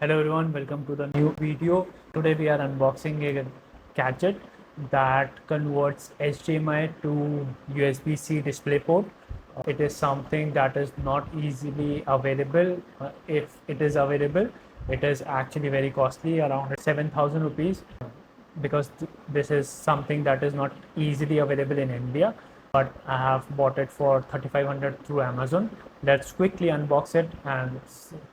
Hello everyone, welcome to the new video. Today we are unboxing a gadget that converts HDMI to USB-C display port. It is something that is not easily available. If it is available, it is actually very costly, around 7,000 rupees, because this is something that is not easily available in India, but I have bought it for 3,500 through Amazon. Let's quickly unbox it and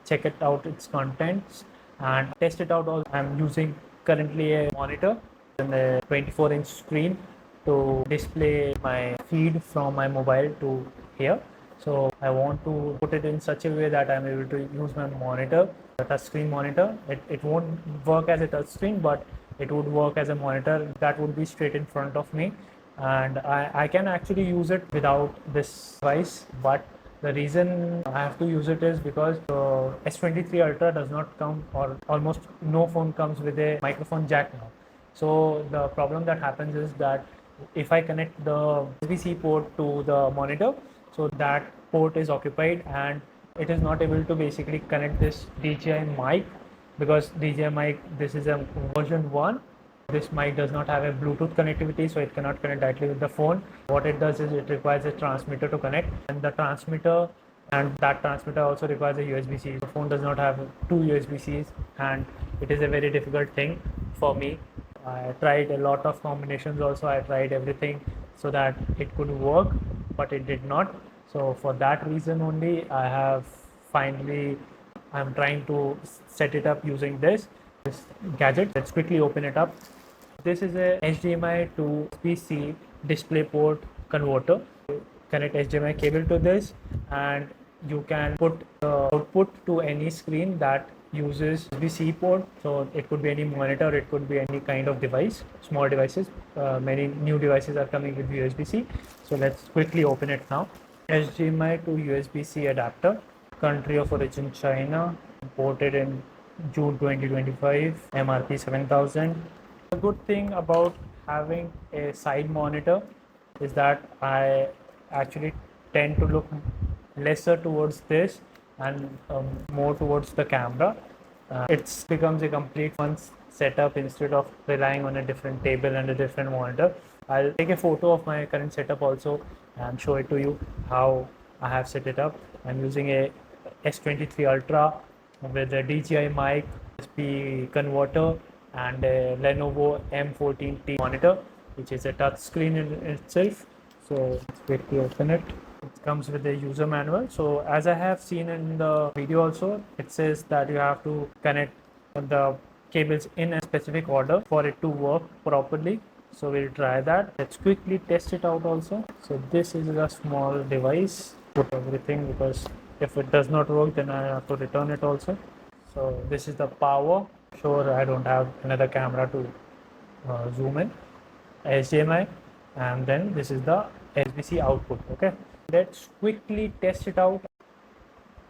check it out, its contents, and test it out. Also, I'm using currently a monitor and a 24-inch screen to display my feed from my mobile to here. So I want to put it in such a way that I'm able to use my monitor, a touchscreen monitor. It won't work as a touchscreen, but it would work as a monitor that would be straight in front of me, and I can actually use it without this device. But the reason I have to use it is because the S23 Ultra does not come, or almost no phone comes with a microphone jack now. So the problem that happens is that if I connect the USB-C port to the monitor, so that port is occupied and it is not able to basically connect this DJI Mic, because DJI Mic, this is a version 1. This mic does not have a Bluetooth connectivity, so it cannot connect directly with the phone. What it does is it requires a transmitter to connect, and that transmitter also requires a USB-C. The phone does not have two USB-Cs, and it is a very difficult thing for me. I tried a lot of combinations also. I tried everything so that it could work, but it did not. So for that reason only, I'm trying to set it up using this gadget. Let's quickly open it up. This is a HDMI to PC display port converter. Connect HDMI cable to this, and you can put the output to any screen that uses USB-C port. So it could be any monitor, it could be any kind of device, small devices. Many new devices are coming with USB-C. So let's quickly open it now. HDMI to USB-C adapter, country of origin China, imported in June 2025, MRP 7,000. The good thing about having a side monitor is that I actually tend to look lesser towards this and more towards the camera. It becomes a complete one setup instead of relying on a different table and a different monitor. I'll take a photo of my current setup also and show it to you how I have set it up. I'm using a S23 Ultra with a DJI Mic, USB converter, and a Lenovo M14t monitor, which is a touch screen in itself. So let's quickly open it. It comes with a user manual. So as I have seen in the video also, it says that you have to connect the cables in a specific order for it to work properly. So we'll try that. Let's quickly test it out also. So this is a small device. Put everything, because if it does not work, then I have to return it also. So this is the power. Sure, I don't have another camera to zoom in. HDMI, and then this is the USB-C output. Okay, let's quickly test it out,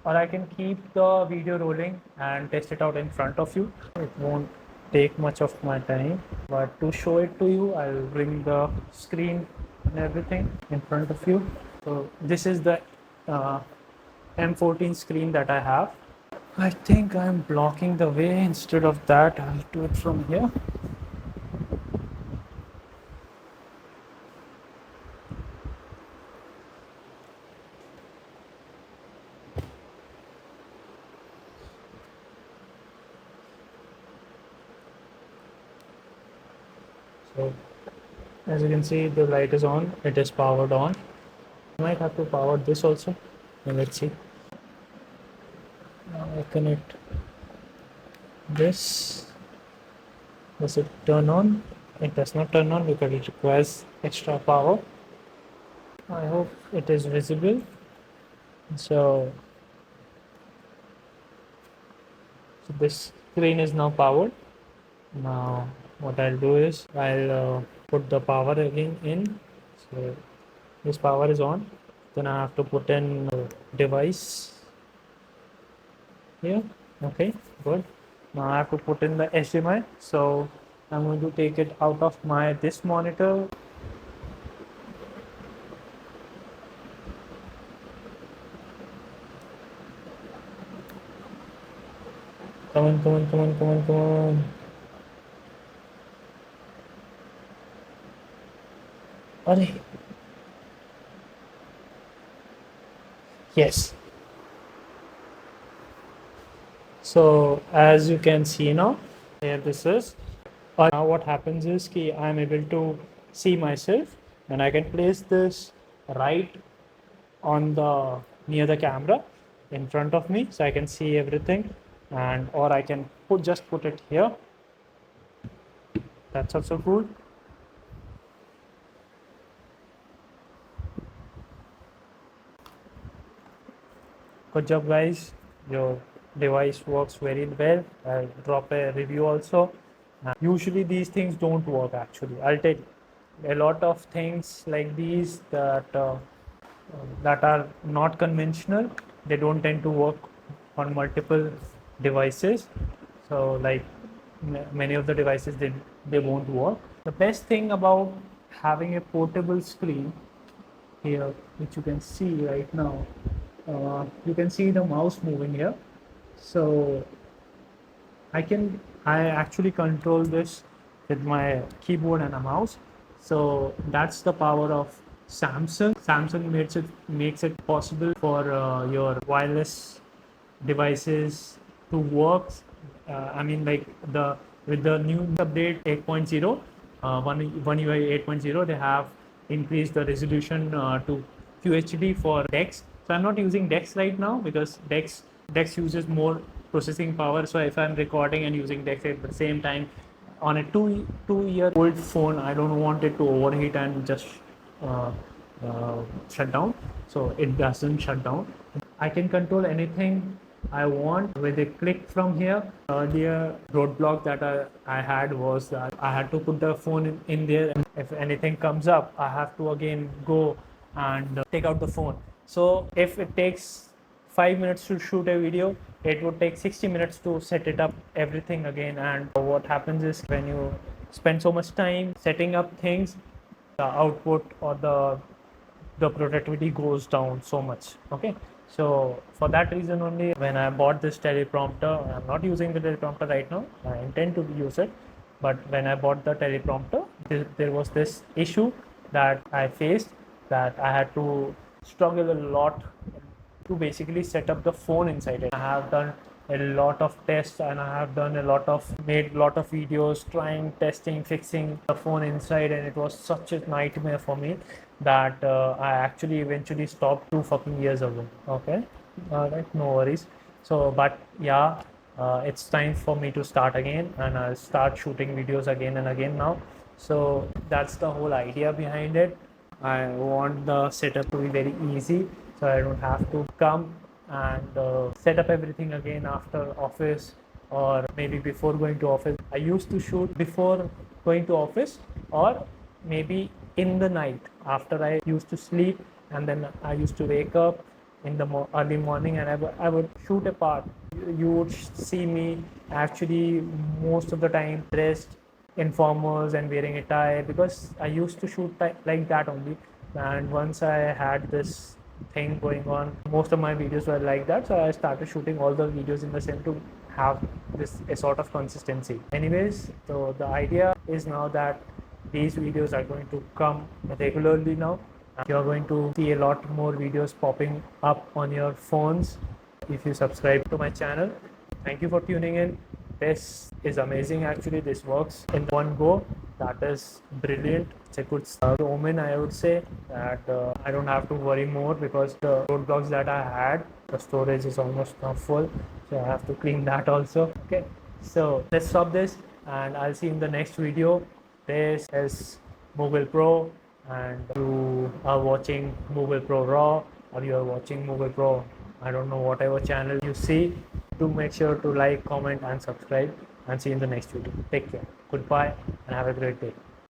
or I can keep the video rolling and test it out in front of you. It won't take much of my time, but to show it to you, I'll bring the screen and everything in front of you. So this is the M14 screen that I have. I think I'm blocking the way. Instead of that, I'll do it from here. So as you can see, the light is on, it is powered on. I might have to power this also. And let's see. Now I connect this. Does it turn on? It does not turn on because it requires extra power. I hope it is visible. So this screen is now powered. Now what I'll do is I'll put the power again in. So this power is on. Then I have to put in a device here. Okay, good. Now I have to put in the HDMI. So I'm going to take it out of this monitor. The Come on, come on, come on, come on, come on. Arey. Yes. So as you can see now, here this is. Now what happens is कि I am able to see myself, and I can place this right on the near the camera in front of me, so I can see everything, and or I can put it here. That's also cool. Good job, guys. Your device works very well. I'll drop a review also. Usually these things don't work actually. I'll tell you. A lot of things like these that are not conventional, they don't tend to work on multiple devices. So like many of the devices, they won't work. The best thing about having a portable screen here, which you can see right now, you can see the mouse moving here. So I actually control this with my keyboard and a mouse. So that's the power of Samsung. Samsung makes it possible for your wireless devices to work. I mean, like with the new update 8.0, One UI 8.0, they have increased the resolution to QHD for DeX. So I'm not using DeX right now because DeX uses more processing power. So if I'm recording and using DeX at the same time on a two-year old phone, I don't want it to overheat and just uh, shut down. So it doesn't shut down. I can control anything I want with a click from here. Earlier roadblock that I had was that I had to put the phone in there, and if anything comes up, I have to again go and take out the phone. So if it takes 5 minutes to shoot a video, it would take 60 minutes to set it up everything again. And what happens is when you spend so much time setting up things, the output or the productivity goes down so much. Okay, so for that reason only, when I bought this teleprompter, I'm not using the teleprompter right now, I intend to use it, but when I bought the teleprompter, there was this issue that I faced, that I had to struggle a lot to basically set up the phone inside it. I have done a lot of tests, and I have made a lot of videos trying, testing, fixing the phone inside, and it was such a nightmare for me that I actually eventually stopped 2 fucking years ago. Okay, alright, no worries. So but yeah, it's time for me to start again, and I'll start shooting videos again and again now. So that's the whole idea behind it. I want the setup to be very easy, so I don't have to come and set up everything again after office, or maybe before going to office. I used to shoot before going to office, or maybe in the night after I used to sleep, and then I used to wake up in the early morning, and I would shoot a part. You would see me actually most of the time dressed in formals and wearing a tie, because I used to shoot like that only. And once I had this thing going on, most of my videos were like that, so I started shooting all the videos in the same to have this a sort of consistency. Anyways, so the idea is now that these videos are going to come regularly now. You're going to see a lot more videos popping up on your phones if you subscribe to my channel. Thank you for tuning in. This is amazing actually. This works in one go. That is brilliant. It's a good omen, I would say, that I don't have to worry more, because the roadblocks that I had, the storage is almost now full, so I have to clean that also. Okay, so let's stop this, and I'll see you in the next video. This is Moogle Pro, and you are watching Moogle Pro Raw, or you are watching Moogle Pro, I don't know, whatever channel you see. Do make sure to like, comment and subscribe, and see you in the next video. Take care, goodbye, and have a great day.